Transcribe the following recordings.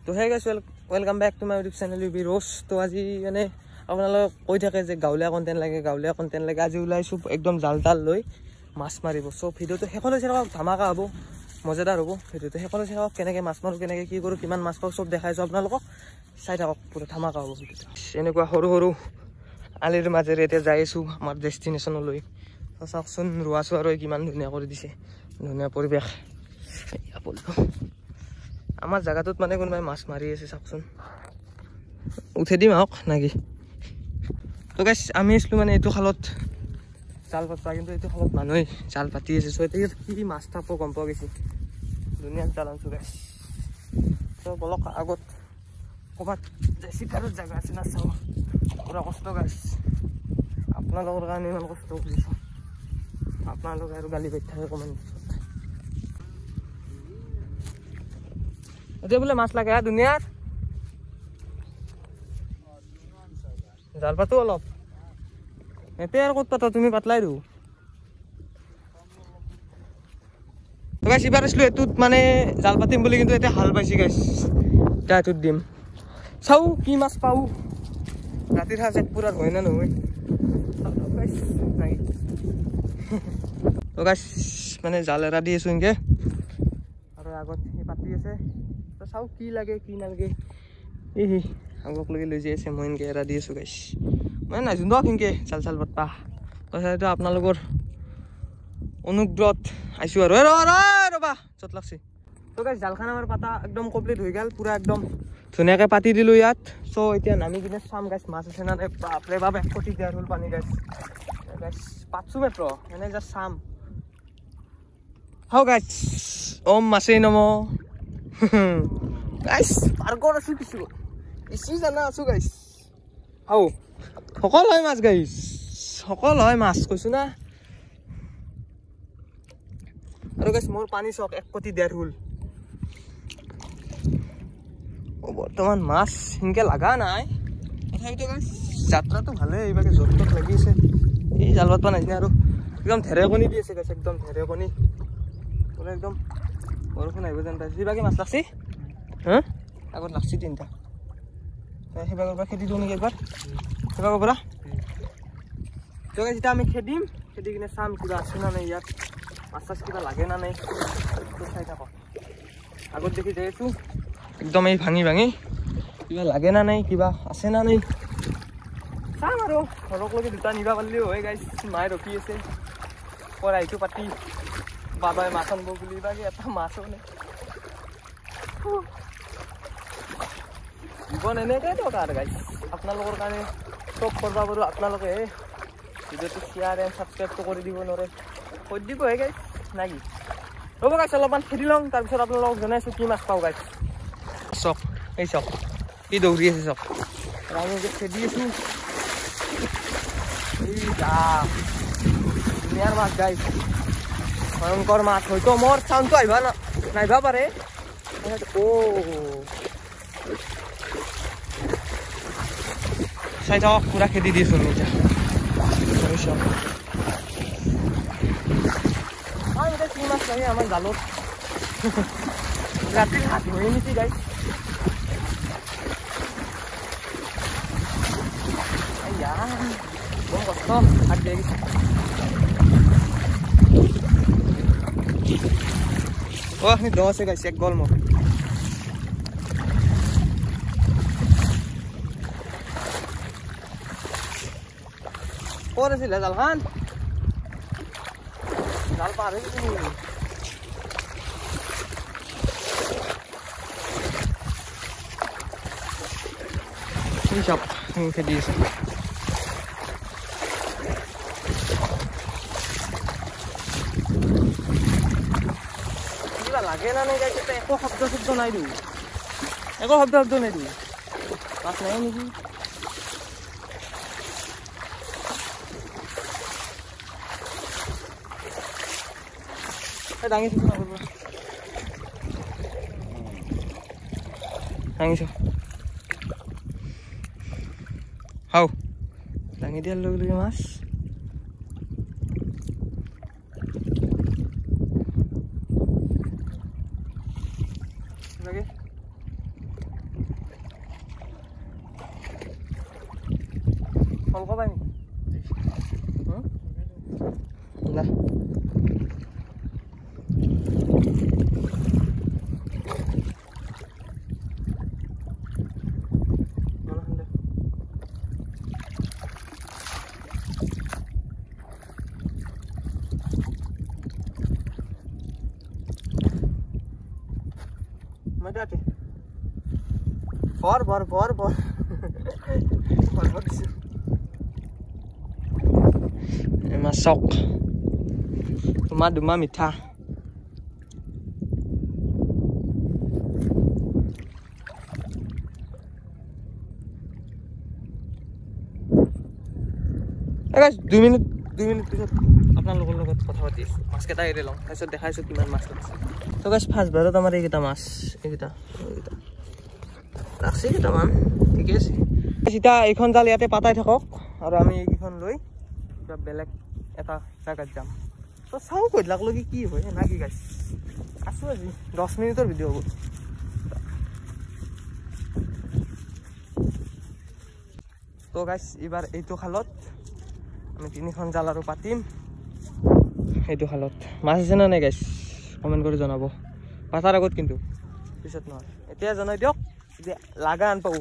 তো hey guys welcome back to my YouTube channel UB rose. তো আজি মানে আপোনালোক কৈ থাকে যে গাঁৱলীয়া কণ্টেণ্ট লাগে আজি ওলাইছোঁ একদম জাল তাল লৈ মাছ মাৰিব। চ' ভিডিঅ'টো শেষলৈ চাওক, ধামাকা হ'ব, মজাদাৰ হ'ব ভিডিঅ'টো। শেষলৈ চাওক কেনেকৈ মাছ মাৰোঁ, কেনেকৈ কি কৰোঁ, কিমান মাছ পাওঁ চব দেখাইছোঁ আপোনালোকক। চাই থাকক, পুৰা ধামাকা হ'ব ভিডিঅ'টো। এনেকুৱা সৰু সৰু আলিৰ মাজেৰে এতিয়া যাই আছোঁ আমাৰ ডেষ্টিনেশ্যনলৈ। চাওকচোন ৰোৱা চোৱা কিমান ধুনীয়া কৰি দিছে, ধুনীয়া পৰিৱেশ। আমাৰ জেগাটোত মানে কোনোবাই মাছ মাৰি আছে চাওকচোন, উঠাই দিম আহক নাকি। তো গাইছ আমি আছিলোঁ মানে এইটো খালত জাল পাতবা, কিন্তু এইটো খালত মানুহে জাল পাতি আছে। চ' এতিয়া কি মাছ থাকব গম পোৱা গৈছে, ধুনীয়া জাল আনছোঁ গাইছ। চ' বলক আগত ক'ৰবাত চিকাৰত জেগা আছে না চাওঁ। পুৰা কষ্ট গাইছ, আপোনালোকৰ কাৰণে ইমান কষ্ট কৰিছোঁ, আপোনালোকে আৰু গালি পাতি থাকে কমেণ্ট। এতিয়া বোলে মাছ লাগে দুনিয়াত, জাল পাতো অলপ। এতিয়া আৰু ক'ত পাতা, তুমি পাতলাই দিওঁ। গাইছ এইবাৰ আছিলোঁ এইটোত মানে জাল পাতিম বুলি, কিন্তু এতিয়া হাল পাইছি গাইছ, এতিয়া এইটোত দিম। চাওঁ কি মাছ পাওঁ, ৰাতিৰ সাজ এক পুৰাৰ হয় না নহয়। তো গাইছ মানে জাল এৰা দি আছোঁ এনেকৈ, আৰু আগত সি পাতি আছে। তো চাওঁ কি লাগে কি নালাগে। এই আগক লগে লৈ যাই আছে, মই এনেকৈ এৰা দি আছোঁ গাইছ। মই নাজানো দিয়ক এনেকৈ জাল চাল পাতবা। তথাপিতো আপোনালোকৰ অনুগ্ৰহত আহিছোঁ আৰু ৰ'বা য'ত লাগছি। তো গাইছ জালখন আমাৰ পাতা একদম কমপ্লিট হৈ গ'ল, পূৰা একদম ধুনীয়াকৈ পাতি দিলোঁ ইয়াত। চ' এতিয়া নামি কিনে চাম গাইছ মাছ আছে না নাই। বাপৰে বাপ 1 কোটি দিয়াৰ হ'ল পানী গাইছ। গাইছ পাতছোঁ মাত্ৰ, এনে জাষ্ট চাম। হাও গাইছ ওম মাছেই নম গাইছ, পাৰ্কত আছোঁ কিছু বেছি জানা আছোঁ গাইছ। হাও সকল হয় মাছ গাইছ, সকল হয় মাছ কৈছোঁ না। আৰু গাইছ মোৰ পানী চক 1 কোটি দিয়াৰ হ'ল। বৰ্তমান মাছ সেনেকৈ লগা নাই, তথাপিতো গাইছ যাত্ৰাটো ভালেই। এইবাৰ য'ত ত'ত লাগি আছে, এই জাল পাতবা নাজানে আৰু একদম ঢেৰেকণি দি আছে গাইছ, একদম ঢেৰেকণি বোলে, একদম বৰষুণ আহিব যেন পাইছে। সেইভাগে মাছ লাগছি, হা আগত লাগছি 3টা। সেইভাগৰ পৰা খেদি দিওঁ নেকি একবাৰ, সেইভাগৰ পৰা। তো গাইছ এতিয়া আমি খেদিম, খেদি কিনে চাম কিবা আছে না নাই ইয়াত, মাছ চাছ কিবা লাগে না নাই। চাই থাকক, আগত দেখি যাই আছোঁ একদম এই ভাঙি কিবা লাগে না নাই, কিবা আছে না নাই চাম। আৰু ঘৰক লগে 2টা নিবা পাৰিলেও হয় গাইছ। মায়ে ৰখি আছে কৰাইটো পাতি, বাবাই মাছ আনিব বুলি, বাকী এটা মাছো নাই। জীৱন এনেকৈ দৰকাৰ গাইছ, আপোনালোকৰ কাৰণে চব কৰিব পাৰোঁ। আপোনালোকে ভিডিঅ'টো শ্বেয়াৰ এণ্ড ছাবস্ক্ৰাইবটো কৰি দিব নোৱাৰে, কৰি দিব হে গাইছ নাকি। ৰ'ব গাইছ অলপমান খেদি লওঁ, তাৰপিছত আপোনালোকক জনাইছোঁ কি মাছ পাওঁ গাইছ। চক এই চক কি দৌৰি আছে চক, আমি খেদি আছোঁ। এই ধুনীয়াৰ মাছ গাইছ, ভয়ংকৰ মাছ। হয়তো মোৰ চাউণ্ডটো আহিব নাইবা পাৰে। চাই থাকক, পুৰা খেদি দি আছোঁ এতিয়া। এতিয়া কি মাছ লাগে আমাৰ জালত, ৰাতিৰ হাত ধৰি নিছি গাইছ। বম কষ্ট হাত দিয়ে গৈছে। আপনি 10 আছে গাইছে, 1 গল মোৰ। ক'ত আছিলে জালখন, জাল পাৰ হৈ গৈছে নেকি? চব খেদি আছে। কিবা লাগে না নাই গাইছ, একো শব্দ নাই দিওঁ, একো শব্দ নাই দিওঁ। মাছ নাই নেকি? দাঙিছোঁ দাঙিছোঁ, হাও দাঙি দিয়াৰ লগে লগে মাছ। কল কবাই নেকি না Mati. Bor. Masuk. Duma mitha. Guys, 2 minute পিছত আপোনালোকৰ লগত কথা পাতি আছো মাছ কেটা এৰি লওঁ তাৰপিছত দেখাইছো কিমান মাছ আছে তো গাইস ফাৰ্ষ্ট বাৰত আমাৰ এইকেইটা মাছ এইকেইটা লাগছে কেইটামান ঠিক আছে এটা এইখন জাল ইয়াতে পাতাই থাকক আৰু আমি এইখন লৈ কিবা বেলেগ এটা জায়গাত যাম তো চাও কই লাগলগি কি হয় না কি গাইস আছো আজি 10 মিনিটৰ ভিডিও হ'ব তো গাইস এবাৰ এইটো খালত আমি তিনিখন জাল আৰু পাতিম এইটো খালত মাছ আছে না নাই গাইস কমেন্ট কৰি জনাব পাতাৰ আগত কিন্তু পিছত নহয় এতিয়া জনাই দিয়ক যে লাগা আন পাও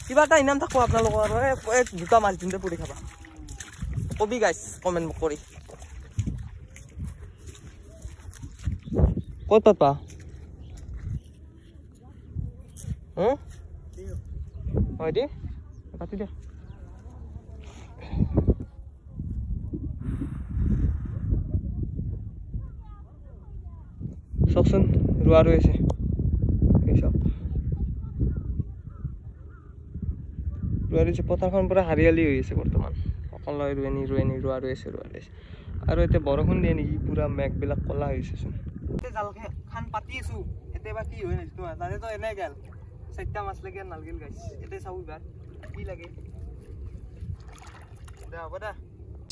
কিবা এটা ইনাম থাকো আপোনালোকৰ এক দুটা মাছ দিনতে পুৰি খাবা কবি গাইস কমেন্ট কৰি ক'ত পাপা হয় দি পাতি দিয়া চকচোন ৰোৱা ৰৈছে এই চক ৰোৱা ৰৈছে পথাৰখন পুৰা হাৰিয়ালি হৈ আছে বৰ্তমান অকল ৰোৱনী ৰোৱা ৰৈছে আৰু এতিয়া বৰষুণ দিয়ে নেকি পুৰা মেঘবিলাক কলা হৈছে চোন জালকে খান পাতি আছো এতিয়া বা কি হয় নাই তোমাৰ তাতে তো এনে গেল 4টা মাছ লাগে নালগিল গাইস এতে চাও এবাৰ কি লাগে দে হ'ব দে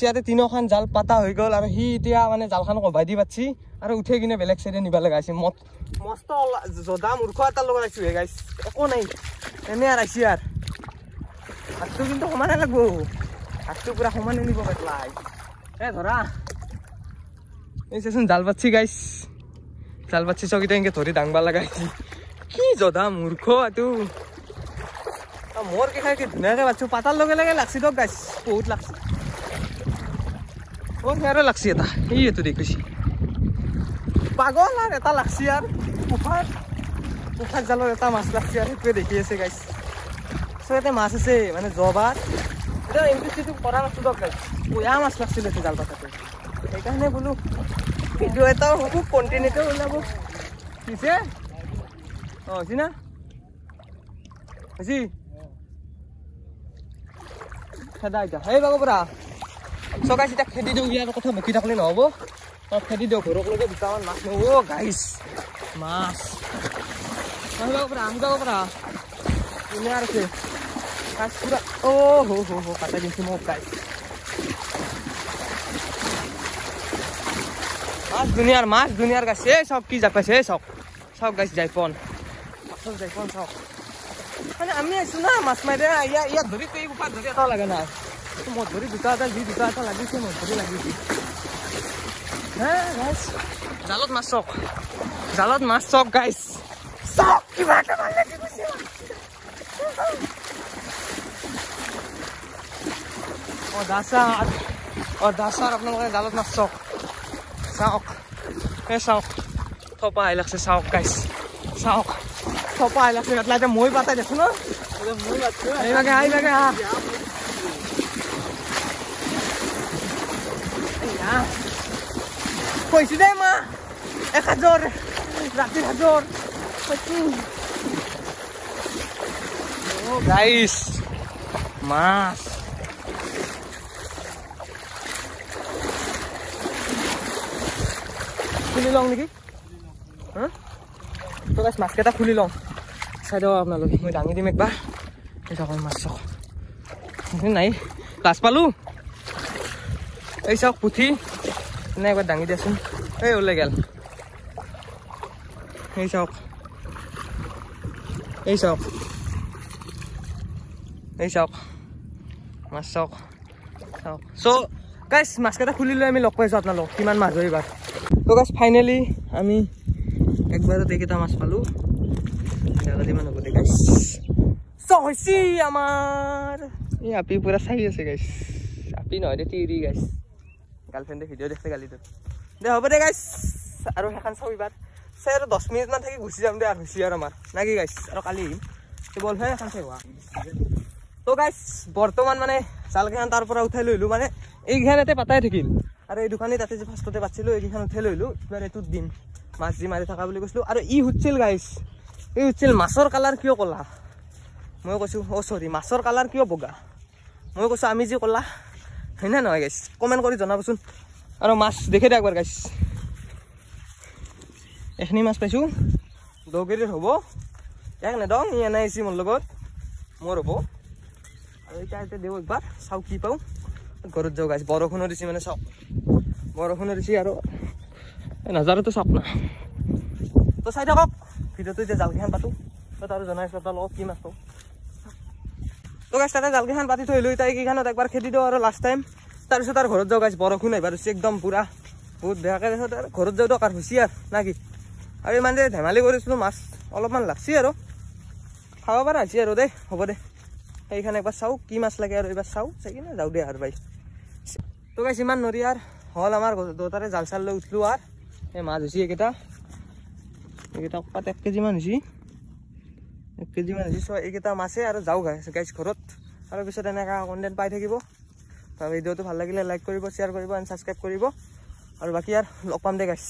ইয়াতে তিনখান জাল পাতা হৈ গ'ল আৰু হি এতিয়া মানে জালখান কবাই দি পাচ্ছি আৰু উঠে কিনে বেলেগ সাইডে নিবা লাগা আছে মস্ত জদা মূৰ্খ এটা লগত আইছো হে গাইস একো নাই এনে আর আইছি আর হাতটো কিন্তু সমানে লাগবো হাতটো পুরা সমানে নিব পেটলাই এ ধৰা এই সেচোন জাল পাচ্ছি গাইস জাল পাচ্ছি চকিটা ইনকে ধৰি ডাংবা লাগা আইছি কি জদা মূৰ্খ আতু মোর কে খাই কি ধুনিয়াকে পাচ্ছো পাতার লগে লগে লাগছি তো গাইস বহুত লাগছি ও হেরে লাগছি এটা এই এতো দেখিছি পাগল আর এটা লাগছি আর উফার জালৰ এটা মাছ লাগছি আর এটো দেখি আছে গাইস সো এতে মাছ আছে মানে জবার এটা ইন্টারেস্টিং করা নাছিল তো গাইস ওয়া মাছ লাগছিল এতে জাল পাতাতে এইখানে বলু ভিডিও এটা খুব কন্টিনিউতে ওলাব কিছে ও জিনা আজি সদাই যা হে বাবুরা সকাই সিটা খেদি দিও ইয়াৰ কথা বকি থাকলে নহব খেদি দিও ঘৰক লগে দুটামান মাছ ও গাইস মাছ আহিবা পৰা ইনে আছে কাজ পুরা ও হো কাটা দিছি মোক গাইস মাছ দুনিয়ার গাছে সব কি জাপাইছে সব গাইস যাইপন সব মানে আমি আইছো না মাছ মাইরে ইয়া ধৰি কই উপাৰ ধৰি এটা লাগে না মই ধৰি দুটা এটা লাগিছে মই ধৰি লাগিছে হ্যাঁ গাইস জালত মাছ চক গাইস চক কিবা এটা লাগি গৈছে ও দাসার আপোনালোকে জালত মাছ চক চাওক থপা আহি লাগছে চাওক গাইস চাওক থপা আহি লাগছে এটা মই পাতাই দেখো ন এইভাগে কৈছি দে মা 1000 রাতের 1000 ও গাইস মাছ খুলি লওঁ নেকি হ্যাঁ তো গাইস মাছ কেটা খুলি লওঁ চাই দিও আপোনালোকে মই দাঙি দিম একবাৰ এই চাওক মাছ চাওক নাই লাজ পালো এই চাওক পুঠি এনে একবাৰ দাঙি দিয়াচোন এই ওলাই গেল এই চাওক মাছ চাওক সো গাইছ মাছকেইটা খুলি লৈ আমি লগ পাইছোঁ আপোনালোক কিমান মাছ হয় এইবাৰ তো গাইছ ফাইনেলি আমি একবাৰত এইকেইটা মাছ পালোঁ কিমান হ'ব দে গাইছ চ হৈছে আমাৰ এই আপি পুৰা চাই আছে গাইছ আপি নহয় দে তিৰি গাইছ গাৰ্লফ্ৰেণ্ডে ভিডিঅ' দেখে গালিটোত দে হ'ব দে গাইছ আৰু সেইখন চাওঁ এইবাৰ চাই আৰু 10 মিনিটমান থাকি গুচি যাম দে আৰু হৈছে আৰু আমাৰ না কি গাইছ আৰু কালি আহিম বল হয় এখন চাই হোৱা তো গাইছ বৰ্তমান মানে জালকেইখন তাৰ পৰা উঠাই লৈ আহিলোঁ মানে এইকেইখন ইয়াতে পাতাই থাকিল আৰু এই দোকানী তাতে যে ফাৰ্ষ্টতে পাতিছিলোঁ এইকেইখন উঠাই লৈ আহিলোঁ এইবাৰ এইটোত দিম মাছ যি মাৰি থকা বুলি কৈছিলোঁ আৰু ই সুধিছিল গাইছ এই সুধিছিল মাছৰ কালাৰ কিয় ক'লা মই কৈছোঁ অ' চৰি মাছৰ কালাৰ কিয় বগা মই কৈছোঁ আমি যি ক'লা হয়নে নহয় গাইছ কমেণ্ট কৰি জনাবচোন আৰু মাছ দেখি দে একবাৰ গাইছ এইখিনি মাছ পাইছোঁ 2 কেজিৰ হ'ব এক নেদং ই এনে আহিছে মোৰ লগত মোৰ হ'ব আৰু এতিয়া এতিয়া দেওঁ একবাৰ চাওঁ কি পাওঁ ঘৰত যাওঁ গাইছ বৰষুণো দিছে মানে চাওক বৰষুণো দিছে আৰু নাজাৰতো চাওক না তো চাই থাকক ভিডিঅ'টো এতিয়া জালকেইখন পাতোঁ তাত আৰু জনাইছোঁ আপোনালোকক কি মাছ পাওঁ তো গাইছ তাতে জালকেইখন পাতি থৈ লৈ তাই কেইখনত একবাৰ খেদি দিওঁ আৰু লাষ্ট টাইম তাৰপিছত আৰু ঘৰত যাওঁ গাইছ বৰষুণ আহিবাৰ হৈছে একদম পুৰা বহুত বেয়াকৈ তাৰপিছত আৰু ঘৰত যাওঁ দৰকাৰ হৈছে আৰু না কি আৰু ইমান যে ধেমালি কৰিছিলোঁ মাছ অলপমান লাগছি আৰু খাব পৰা হৈছে আৰু দেই হ'ব দে সেইখানে একবাৰ চাওঁ কি মাছ লাগে আৰু এইবাৰ চাওঁ চাই কিনে যাওঁ দে আৰু বাই তো গাইছ ইমান নৰি আৰু হ'ল আমাৰ দেউতাৰে জাল চাল লৈ উঠিলোঁ আৰু এই মাছ হৈছে এইকেইটা ক'ৰবাত 1 কেজিমান হৈছে 1 কেজিমান হৈছে চ' এইকেইটা মাছে আৰু যাওঁ গাইছ ঘৰত আৰু পিছত এনেকুৱা কণ্টেণ্ট পাই থাকিব ভিডিঅ'টো ভাল লাগিলে লাইক কৰিব শ্বেয়াৰ কৰিব এণ্ড ছাবস্ক্ৰাইব কৰিব আৰু বাকী আৰু লগ পাম দে গাইছ